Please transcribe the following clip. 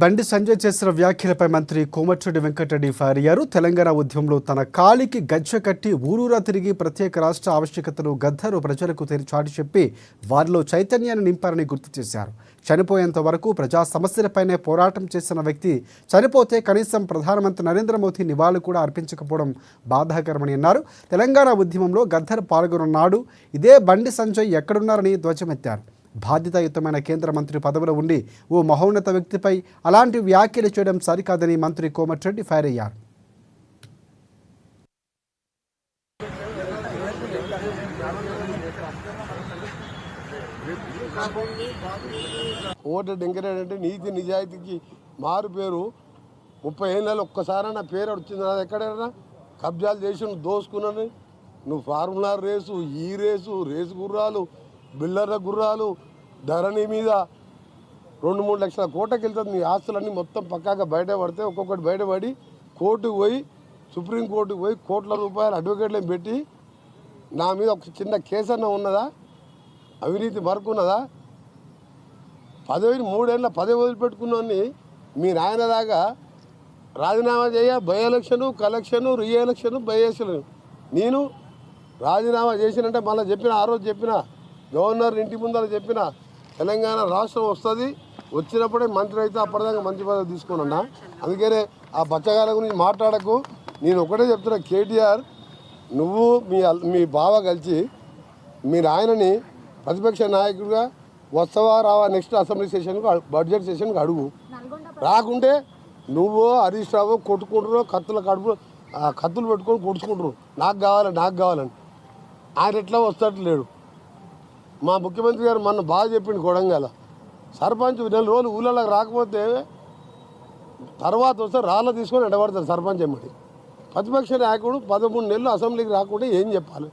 బండి సంజయ్ చేసిన వ్యాఖ్యలపై మంత్రి కోమటిరెడ్డి వెంకటరెడ్డి ఫైర్ అయ్యారు. తెలంగాణ ఉద్యమంలో తన కాలికి గజ్జె కట్టి ఊరూరా తిరిగి ప్రత్యేక రాష్ట్ర ఆవశ్యకతను గద్దరు ప్రజలకు చాటి చెప్పి వారిలో చైతన్యాన్ని నింపారని గుర్తు చేశారు. చనిపోయేంత వరకు ప్రజా సమస్యలపైనే పోరాటం చేసిన వ్యక్తి చనిపోతే కనీసం ప్రధానమంత్రి నరేంద్ర మోదీ నివాళులు కూడా అర్పించకపోవడం బాధాకరమని అన్నారు. తెలంగాణ ఉద్యమంలో గద్దర్ పాల్గొన్నాడు. ఇదే బండి సంజయ్ ఎక్కడున్నారని ధ్వజమెత్తారు. బాధ్యతాయుతమైన కేంద్ర మంత్రి పదవిలో ఉండి ఓ మహోన్నత వ్యక్తిపై అలాంటి వ్యాఖ్యలు చేయడం సరికాదని మంత్రి కోమటిరెడ్డి ఫైర్ అయ్యారు. కోమటిరెడ్డి వెంకటరెడ్డి అంటే నీతి నిజాయితీకి మారు పేరు. 30 ఏళ్ళలో ఒక్కసారి నా పేరు వచ్చింది. నాది ఎక్కడైనా కబ్జాలు చేసి నువ్వు దోసుకున్నాను. నువ్వు ఫార్ములా రేసు, ఈ రేసు గుర్రాలు, బిల్లర్ల గుర్రాలు, ధరణి మీద 2-3 లక్షల కోట్లకి వెళ్తుంది. నీ ఆస్తులన్నీ మొత్తం పక్కాగా బయటపడితే ఒక్కొక్కటి బయటపడి కోర్టుకు పోయి సుప్రీంకోర్టుకు పోయి కోట్ల రూపాయలు అడ్వకేట్లను పెట్టి నా మీద ఒక చిన్న కేసు అన్న ఉన్నదా? అవినీతి మరకున్నదా? 3 ఏళ్ళ పదవి వదిలిపెట్టుకున్నాన్ని మీ నాయన దాకా రాజీనామా చేయ by election, collection, re election, by election. నేను రాజీనామా చేసినంటే మళ్ళీ చెప్పిన, ఆ రోజు చెప్పిన, గవర్నర్ ఇంటి ముందర చెప్పిన, తెలంగాణ రాష్ట్రం వస్తుంది, వచ్చినప్పుడే మంత్రి అయితే అప్పటిదాకా మంత్రి పదవి తీసుకున్నా. అందుకనే ఆ బచ్చగాల గురించి మాట్లాడకు. నేను ఒకటే చెప్తున్నా, కేటీఆర్ నువ్వు మీ బావ కలిసి మీరు ఆయనని ప్రతిపక్ష నాయకుడిగా వస్తావా రావా నెక్స్ట్ అసెంబ్లీ సెషన్కు, బడ్జెట్ సెషన్కి అడుగు. రాకుంటే నువ్వు హరీష్ రావు కొట్టుకుంటున్నావు, కత్తులు పెట్టుకొని కొడుచుకుంటున్నావు, నాకు కావాలని. ఆయన ఎట్లా వస్తాడు లేడు. మా ముఖ్యమంత్రి గారు మొన్న బాగా చెప్పిండు, కొడంగల్ సర్పంచ్ 4 రోజులు ఊళ్ళలోకి రాకపోతే తర్వాత వస్తే రాళ్ళ తీసుకొని ఎడబడతారు సర్పంచ్ ఎమ్మడి. ప్రతిపక్ష నాయకుడు 13 నెలలు అసెంబ్లీకి రాకుండా ఏం చెప్పాలి?